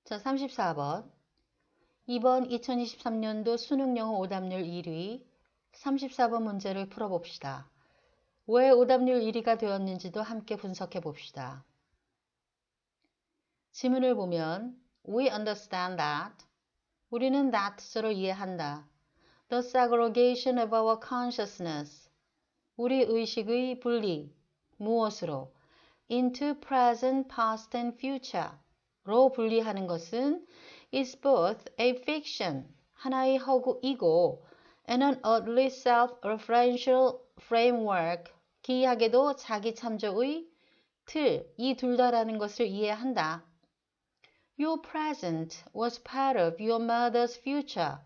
자, 34번. 이번 2023년도 수능 영어 오답률 1위 34번 문제를 풀어봅시다. 왜 오답률 1위가 되었는지도 함께 분석해 봅시다. 지문을 보면 We understand that 우리는 that를 이해한다. The segregation of our consciousness 우리 의식의 분리 무엇으로 into present, past and future로 분리하는 것은 is both a fiction 하나의 허구이고 and an earthly self-referential framework 기이하게도 자기 참조의 틀 이 둘 다라는 것을 이해한다. Your present was part of your mother's future.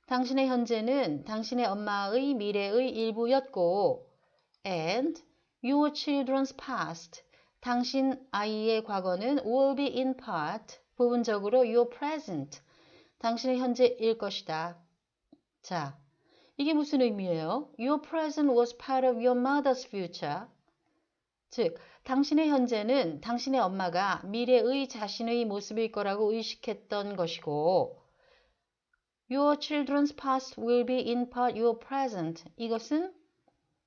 당신의 현재는 당신의 엄마의 미래의 일부였고 and your children's past 당신 아이의 과거는 will be in part 부분적으로 your present 당신의 현재일 것이다. 자, 이게 무슨 의미예요? Your present was part of your mother's future. 즉, 당신의 현재는 당신의 엄마가 미래의 자신의 모습일 거라고 의식했던 것이고 Your children's past will be in part your present. 이것은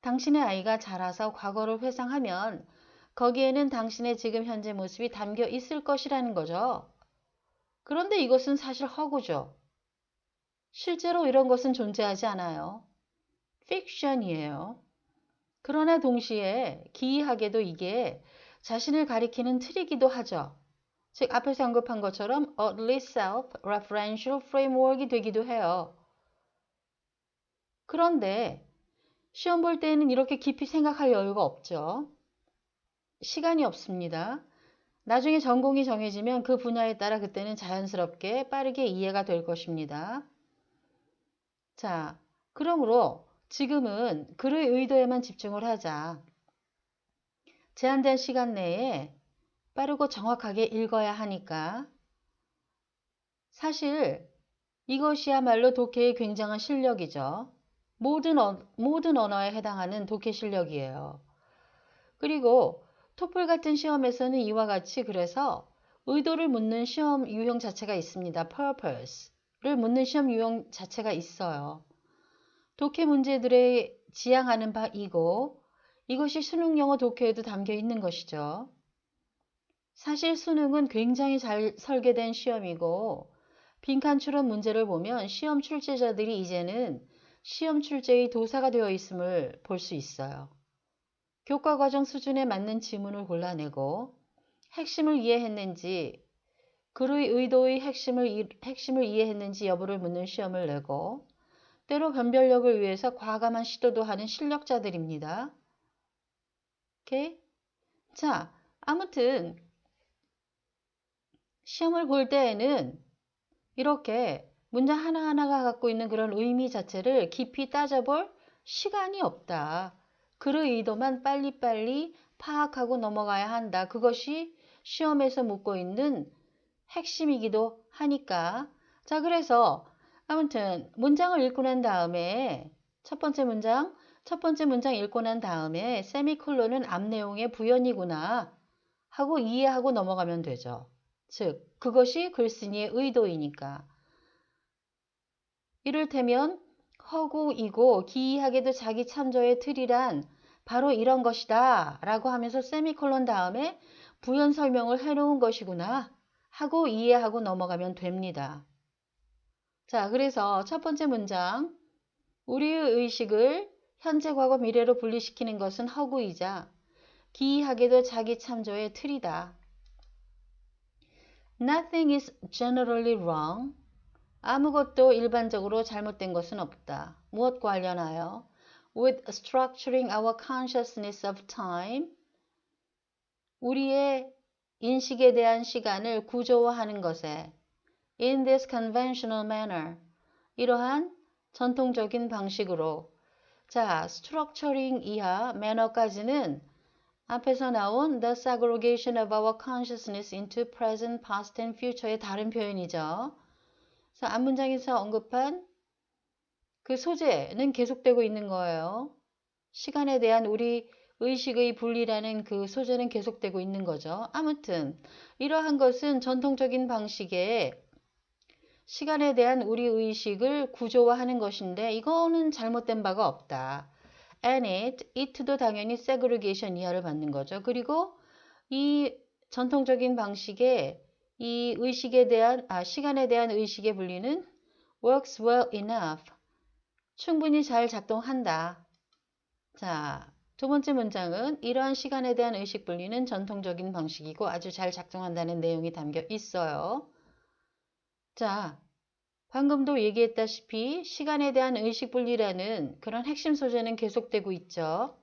당신의 아이가 자라서 과거를 회상하면 거기에는 당신의 지금 현재 모습이 담겨 있을 것이라는 거죠. 그런데 이것은 사실 허구죠. 실제로 이런 것은 존재하지 않아요. 픽션이에요. 그러나 동시에 기이하게도 이게 자신을 가리키는 틀이기도 하죠. 즉 앞에서 언급한 것처럼 earthly self-referential framework이 되기도 해요. 그런데 시험 볼 때에는 이렇게 깊이 생각할 여유가 없죠. 시간이 없습니다. 나중에 전공이 정해지면 그 분야에 따라 그때는 자연스럽게 빠르게 이해가 될 것입니다. 자, 그러므로 지금은 글의 의도에만 집중을 하자. 제한된 시간 내에 빠르고 정확하게 읽어야 하니까 사실 이것이야말로 독해의 굉장한 실력이죠. 모든 언어에 해당하는 독해 실력이에요. 그리고 토플 같은 시험에서는 이와 같이 그래서 의도를 묻는 시험 유형 자체가 있습니다. purpose를 묻는 시험 유형 자체가 있어요. 독해 문제들의 지향하는 바이고 이것이 수능 영어 독해에도 담겨 있는 것이죠. 사실 수능은 굉장히 잘 설계된 시험이고 빈칸 추론 문제를 보면 시험 출제자들이 이제는 시험 출제의 도사가 되어 있음을 볼 수 있어요. 교과과정 수준에 맞는 지문을 골라내고 핵심을 이해했는지 글의 의도의 핵심을 이해했는지 여부를 묻는 시험을 내고 때로 변별력을 위해서 과감한 시도도 하는 실력자들입니다. 오케이? 자, 아무튼 시험을 볼 때에는 이렇게 문장 하나하나가 갖고 있는 그런 의미 자체를 깊이 따져볼 시간이 없다. 글의 의도만 빨리빨리 파악하고 넘어가야 한다. 그것이 시험에서 묻고 있는 핵심이기도 하니까. 자, 그래서 아무튼 문장을 읽고 난 다음에 첫 번째 문장 읽고 난 다음에 세미콜론은 앞 내용의 부연이구나 하고 이해하고 넘어가면 되죠. 즉, 그것이 글쓴이의 의도이니까. 이를테면 허구이고 기이하게도 자기 참조의 틀이란 바로 이런 것이다 라고 하면서 세미콜론 다음에 부연 설명을 해놓은 것이구나 하고 이해하고 넘어가면 됩니다. 자, 그래서 첫 번째 문장 우리의 의식을 현재, 과거, 미래로 분리시키는 것은 허구이자 기이하게도 자기 참조의 틀이다. Nothing is generally wrong. 아무것도 일반적으로 잘못된 것은 없다. 무엇과 관련하여? With structuring our consciousness of time. 우리의 인식에 대한 시간을 구조화하는 것에 in this conventional manner. 이러한 전통적인 방식으로. 자, structuring 이하 manner까지는 앞에서 나온 the segregation of our consciousness into present, past and future의 다른 표현이죠. 그래서 앞문장에서 언급한 그 소재는 계속되고 있는 거예요. 시간에 대한 우리 의식의 분리라는 그 소재는 계속되고 있는 거죠. 아무튼 이러한 것은 전통적인 방식의 시간에 대한 우리 의식을 구조화하는 것인데 이거는 잘못된 바가 없다. And it도 당연히 segregation 이하를 받는 거죠. 그리고 이 전통적인 방식의 이 의식에 대한 시간에 대한 의식의 분리는 works well enough. 충분히 잘 작동한다. 자, 두 번째 문장은 이러한 시간에 대한 의식 분리는 전통적인 방식이고 아주 잘 작동한다는 내용이 담겨 있어요. 자, 방금도 얘기했다시피 시간에 대한 의식 분리라는 그런 핵심 소재는 계속되고 있죠.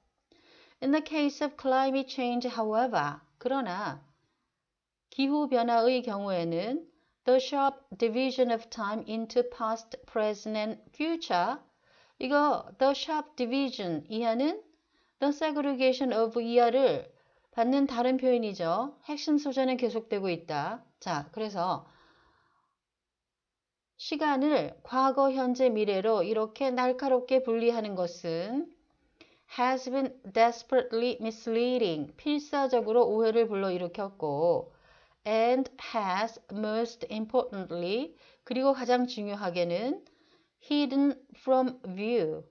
In the case of climate change, however, 그러나 기후변화의 경우에는 the sharp division of time into past, present, and future 이거 the sharp division 이하는 the segregation of 이하를 받는 다른 표현이죠. 핵심 소재는 계속되고 있다. 자, 그래서 시간을 과거, 현재, 미래로 이렇게 날카롭게 분리하는 것은 has been desperately misleading, 필사적으로 오해를 불러일으켰고 and has most importantly, 그리고 가장 중요하게는 hidden from view,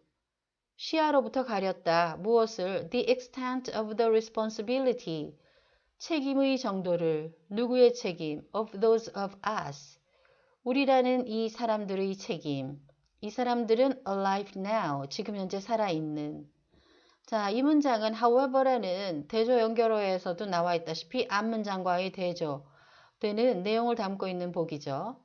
시야로부터 가렸다. 무엇을? The extent of the responsibility, 책임의 정도를, 누구의 책임? Of those of us, 우리라는 이 사람들의 책임. 이 사람들은 alive now, 지금 현재 살아있는. 자, 이 문장은 however라는 대조 연결어에서도 나와 있다시피 앞문장과의 대조되는 내용을 담고 있는 복이죠.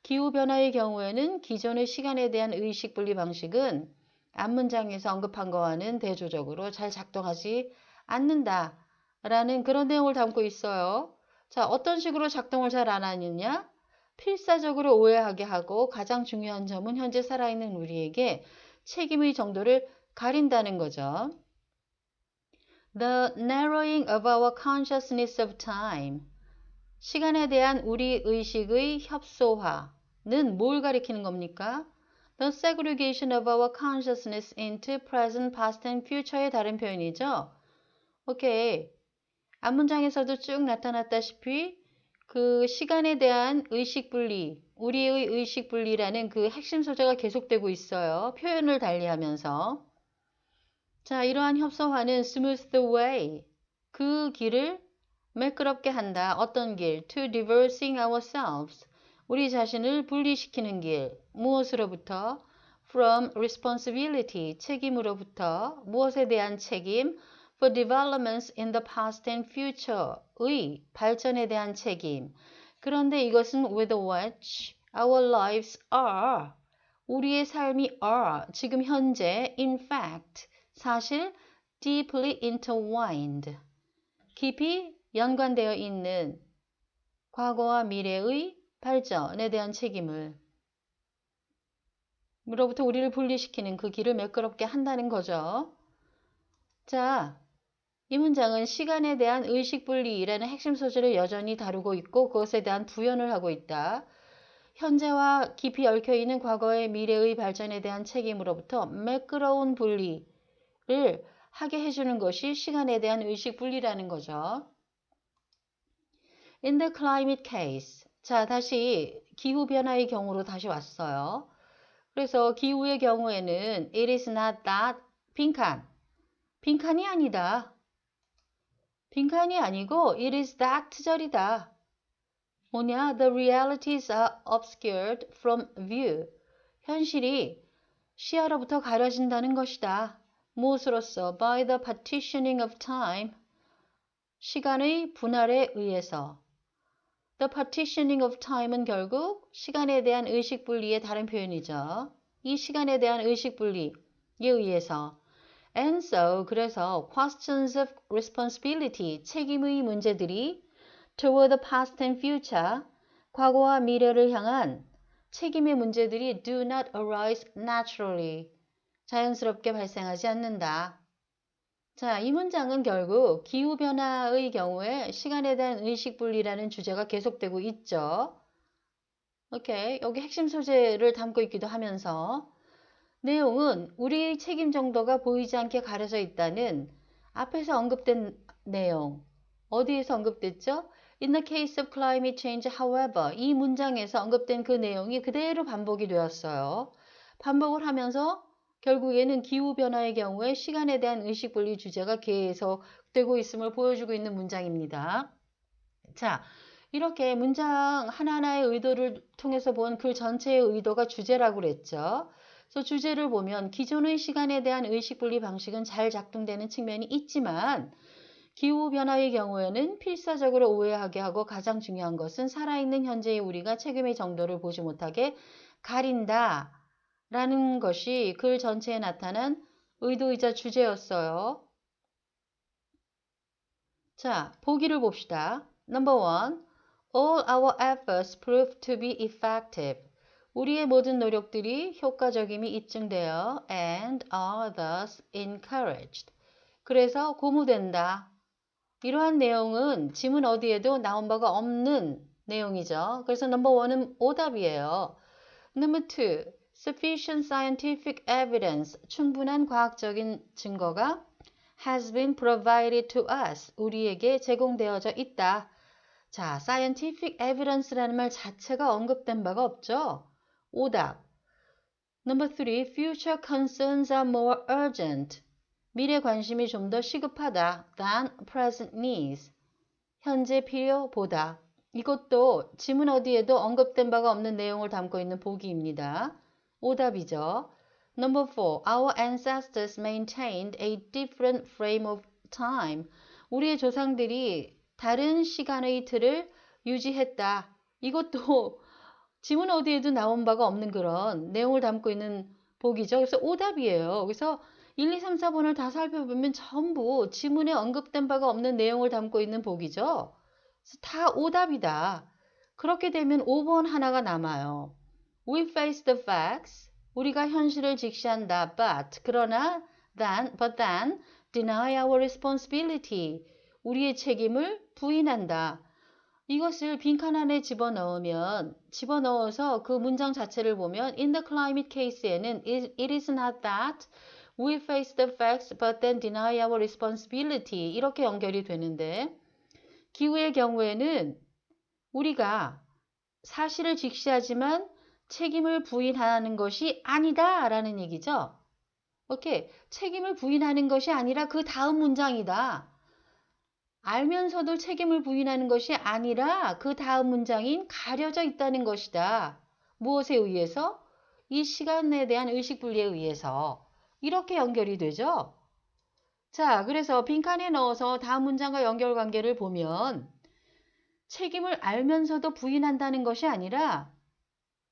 기후변화의 경우에는 기존의 시간에 대한 의식 분리 방식은 앞문장에서 언급한 거와는 대조적으로 잘 작동하지 않는다라는 그런 내용을 담고 있어요. 자, 어떤 식으로 작동을 잘 안 하느냐? 필사적으로 오해하게 하고 가장 중요한 점은 현재 살아있는 우리에게 책임의 정도를 가린다는 거죠. The narrowing of our consciousness of time. 시간에 대한 우리 의식의 협소화는 뭘 가리키는 겁니까? The segregation of our consciousness into present, past, and future의 다른 표현이죠. 오케이. 앞문장에서도 쭉 나타났다시피 그 시간에 대한 의식 분리, 우리의 의식 분리라는 그 핵심 소재가 계속되고 있어요. 표현을 달리하면서. 자, 이러한 협소화는 smooth the way, 그 길을 매끄럽게 한다. 어떤 길? To divorcing ourselves, 우리 자신을 분리시키는 길. 무엇으로부터? From responsibility, 책임으로부터. 무엇에 대한 책임? For developments in the past and future의 발전에 대한 책임. 그런데 이것은 with which our lives are, 우리의 삶이 are, 지금 현재, in fact, 사실 deeply intertwined, 깊이 연관되어 있는 과거와 미래의 발전에 대한 책임을 으로부터 우리를 분리시키는 그 길을 매끄럽게 한다는 거죠. 자, 이 문장은 시간에 대한 의식 분리라는 핵심 소재를 여전히 다루고 있고 그것에 대한 부연을 하고 있다. 현재와 깊이 얽혀있는 과거의 미래의 발전에 대한 책임으로부터 매끄러운 분리를 하게 해주는 것이 시간에 대한 의식 분리라는 거죠. In the climate case. 자, 다시 기후변화의 경우로 다시 왔어요. 그래서 기후의 경우에는 it is not that 빈칸. 빈칸이 아니다. 빈칸이 아니고 it is that 절이다. 뭐냐? The realities are obscured from view. 현실이 시야로부터 가려진다는 것이다. 무엇으로써? By the partitioning of time. 시간의 분할에 의해서. The partitioning of time은 결국 시간에 대한 의식 분리의 다른 표현이죠. 이 시간에 대한 의식 분리에 의해서. And so, 그래서 questions of responsibility, 책임의 문제들이 toward the past and future, 과거와 미래를 향한 책임의 문제들이 do not arise naturally, 자연스럽게 발생하지 않는다. 자, 이 문장은 결국 기후변화의 경우에 시간에 대한 의식 분리라는 주제가 계속되고 있죠. 오케이, 여기 핵심 소재를 담고 있기도 하면서 내용은 우리의 책임 정도가 보이지 않게 가려져 있다는 앞에서 언급된 내용, 어디에서 언급됐죠? In the case of climate change, however, 이 문장에서 언급된 그 내용이 그대로 반복이 되었어요. 반복을 하면서 결국에는 기후변화의 경우에 시간에 대한 의식분리 주제가 계속되고 있음을 보여주고 있는 문장입니다. 자, 이렇게 문장 하나하나의 의도를 통해서 본 글 전체의 의도가 주제라고 그랬죠. 그래서 주제를 보면 기존의 시간에 대한 의식분리 방식은 잘 작동되는 측면이 있지만 기후변화의 경우에는 필사적으로 오해하게 하고 가장 중요한 것은 살아있는 현재의 우리가 책임의 정도를 보지 못하게 가린다 라는 것이 글 전체에 나타난 의도이자 주제였어요. 자, 보기를 봅시다. Number 1. All our efforts proved to be effective. 우리의 모든 노력들이 효과적임이 입증되어 and are thus encouraged. 그래서 고무된다. 이러한 내용은 지문 어디에도 나온 바가 없는 내용이죠. 그래서 넘버 1은 오답이에요. Number 2. Sufficient scientific evidence. 충분한 과학적인 증거가 has been provided to us. 우리에게 제공되어져 있다. 자, scientific evidence라는 말 자체가 언급된 바가 없죠. 오답. Number 3. Future concerns are more urgent. 미래 관심이 좀 더 시급하다. than present needs. 현재 필요보다. 이것도 지문 어디에도 언급된 바가 없는 내용을 담고 있는 보기입니다. 오답이죠. Number 4. Our ancestors maintained a different frame of time. 우리의 조상들이 다른 시간의 틀을 유지했다. 이것도 지문 어디에도 나온 바가 없는 그런 내용을 담고 있는 보기죠. 그래서 오답이에요. 그래서 1, 2, 3, 4번을 다 살펴보면 전부 지문에 언급된 바가 없는 내용을 담고 있는 보기죠. 그래서 다 오답이다. 그렇게 되면 5번 하나가 남아요. We face the facts. 우리가 현실을 직시한다. But 그러나 but then deny our responsibility. 우리의 책임을 부인한다. 이것을 빈칸 안에 집어넣어서 그 문장 자체를 보면 in the climate case에는 it is not that we face the facts but then deny our responsibility 이렇게 연결이 되는데 기후의 경우에는 우리가 사실을 직시하지만 책임을 부인하는 것이 아니다 라는 얘기죠. 오케이. 책임을 부인하는 것이 아니라 그 다음 문장이다. 알면서도 책임을 부인하는 것이 아니라 그 다음 문장인 가려져 있다는 것이다. 무엇에 의해서? 이 시간에 대한 의식분리에 의해서. 이렇게 연결이 되죠. 자, 그래서 빈칸에 넣어서 다음 문장과 연결관계를 보면 책임을 알면서도 부인한다는 것이 아니라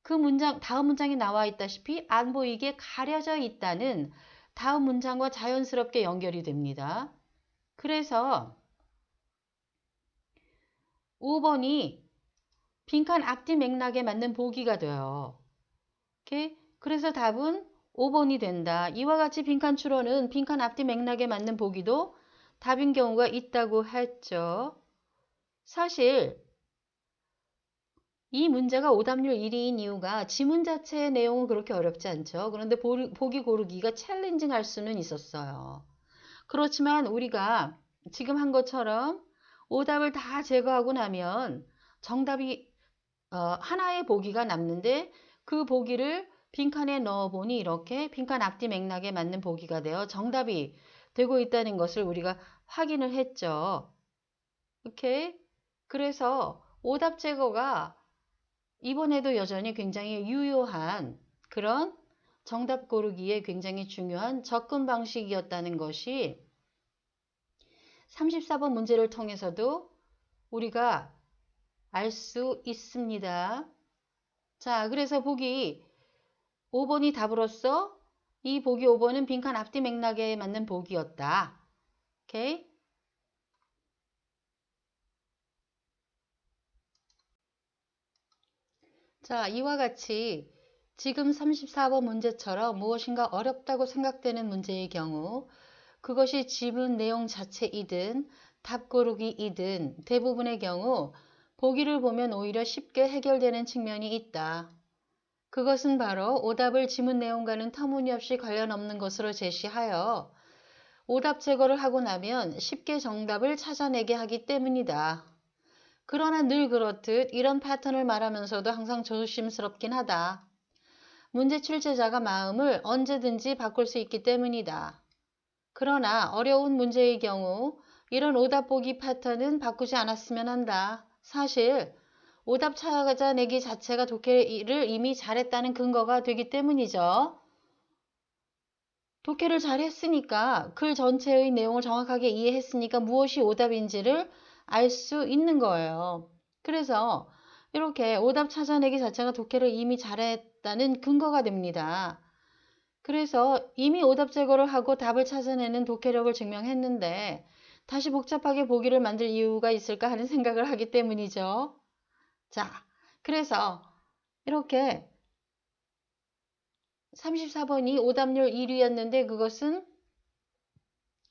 그 문장, 다음 문장에 나와 있다시피 안 보이게 가려져 있다는 다음 문장과 자연스럽게 연결이 됩니다. 그래서 5번이 빈칸 앞뒤 맥락에 맞는 보기가 돼요. 오케이? 그래서 답은 5번이 된다. 이와 같이 빈칸 추론은 빈칸 앞뒤 맥락에 맞는 보기도 답인 경우가 있다고 했죠. 사실 이 문제가 오답률 1위인 이유가 지문 자체의 내용은 그렇게 어렵지 않죠. 그런데 보기 고르기가 챌린징할 수는 있었어요. 그렇지만 우리가 지금 한 것처럼 오답을 다 제거하고 나면 정답이 하나의 보기가 남는데 그 보기를 빈칸에 넣어보니 이렇게 빈칸 앞뒤 맥락에 맞는 보기가 되어 정답이 되고 있다는 것을 우리가 확인을 했죠. 오케이? 그래서 오답 제거가 이번에도 여전히 굉장히 유효한 그런 정답 고르기에 굉장히 중요한 접근 방식이었다는 것이 34번 문제를 통해서도 우리가 알 수 있습니다. 자, 그래서 보기 5번이 답으로서 이 보기 5번은 빈칸 앞뒤 맥락에 맞는 보기였다. 오케이? 자, 이와 같이 지금 34번 문제처럼 무엇인가 어렵다고 생각되는 문제의 경우 그것이 지문 내용 자체이든 답 고르기이든 대부분의 경우 보기를 보면 오히려 쉽게 해결되는 측면이 있다. 그것은 바로 오답을 지문 내용과는 터무니없이 관련 없는 것으로 제시하여 오답 제거를 하고 나면 쉽게 정답을 찾아내게 하기 때문이다. 그러나 늘 그렇듯 이런 패턴을 말하면서도 항상 조심스럽긴 하다. 문제 출제자가 마음을 언제든지 바꿀 수 있기 때문이다. 그러나 어려운 문제의 경우 이런 오답 보기 패턴은 바꾸지 않았으면 한다. 사실 오답 찾아내기 자체가 독해를 이미 잘했다는 근거가 되기 때문이죠. 독해를 잘했으니까 글 전체의 내용을 정확하게 이해했으니까 무엇이 오답인지를 알 수 있는 거예요. 그래서 이렇게 오답 찾아내기 자체가 독해를 이미 잘했다는 근거가 됩니다. 그래서 이미 오답 제거를 하고 답을 찾아내는 독해력을 증명했는데 다시 복잡하게 보기를 만들 이유가 있을까 하는 생각을 하기 때문이죠. 자, 그래서 이렇게 34번이 오답률 1위였는데 그것은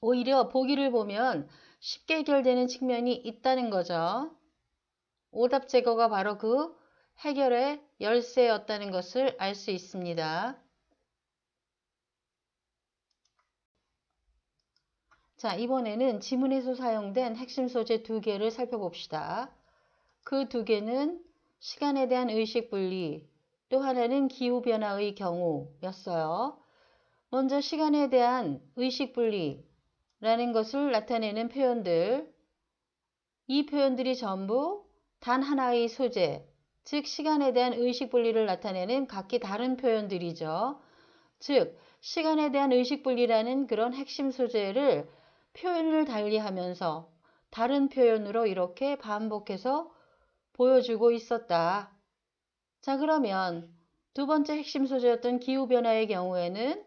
오히려 보기를 보면 쉽게 해결되는 측면이 있다는 거죠. 오답 제거가 바로 그 해결의 열쇠였다는 것을 알 수 있습니다. 자, 이번에는 지문에서 사용된 핵심 소재 두 개를 살펴봅시다. 그 두 개는 시간에 대한 의식 분리, 또 하나는 기후변화의 경우였어요. 먼저 시간에 대한 의식 분리라는 것을 나타내는 표현들, 이 표현들이 전부 단 하나의 소재, 즉 시간에 대한 의식 분리를 나타내는 각기 다른 표현들이죠. 즉 시간에 대한 의식 분리라는 그런 핵심 소재를 표현을 달리하면서 다른 표현으로 이렇게 반복해서 보여주고 있었다. 자, 그러면 두 번째 핵심 소재였던 기후변화의 경우에는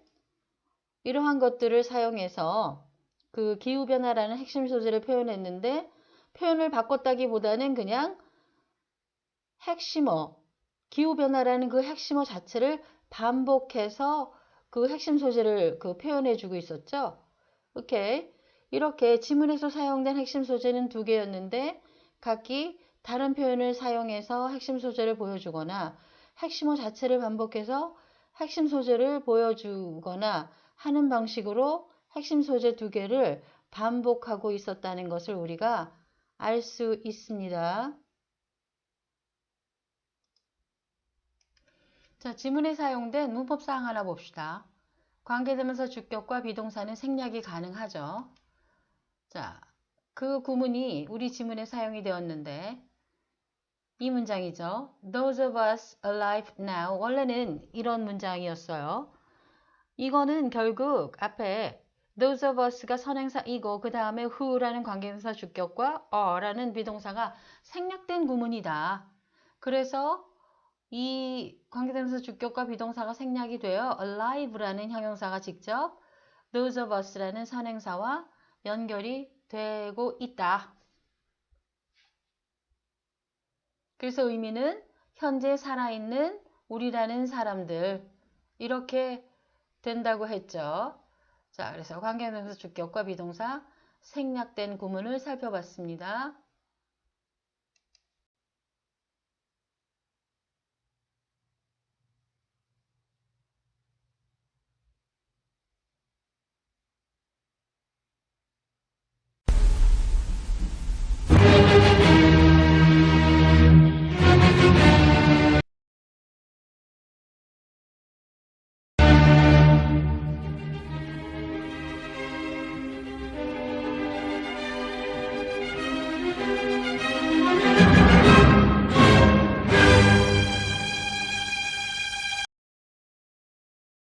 이러한 것들을 사용해서 그 기후변화라는 핵심 소재를 표현했는데 표현을 바꿨다기보다는 그냥 핵심어, 기후변화라는 그 핵심어 자체를 반복해서 그 핵심 소재를 표현해주고 있었죠. 오케이. 이렇게 지문에서 사용된 핵심 소재는 두 개였는데 각기 다른 표현을 사용해서 핵심 소재를 보여주거나 핵심어 자체를 반복해서 핵심 소재를 보여주거나 하는 방식으로 핵심 소재 두 개를 반복하고 있었다는 것을 우리가 알 수 있습니다. 자, 지문에 사용된 문법사항 하나 봅시다. 관계대명사 주격과 비동사는 생략이 가능하죠. 자, 그 구문이 우리 지문에 사용이 되었는데 이 문장이죠. Those of us alive now. 원래는 이런 문장이었어요. 이거는 결국 앞에 those of us가 선행사이고 그 다음에 who라는 관계대명사 주격과 are라는 비동사가 생략된 구문이다. 그래서 이 관계대명사 주격과 비동사가 생략이 되어 alive라는 형용사가 직접 those of us라는 선행사와 연결이 되고 있다. 그래서 의미는 현재 살아있는 우리라는 사람들 이렇게 된다고 했죠. 자, 그래서 관계대명사 주격과 비동사 생략된 구문을 살펴봤습니다.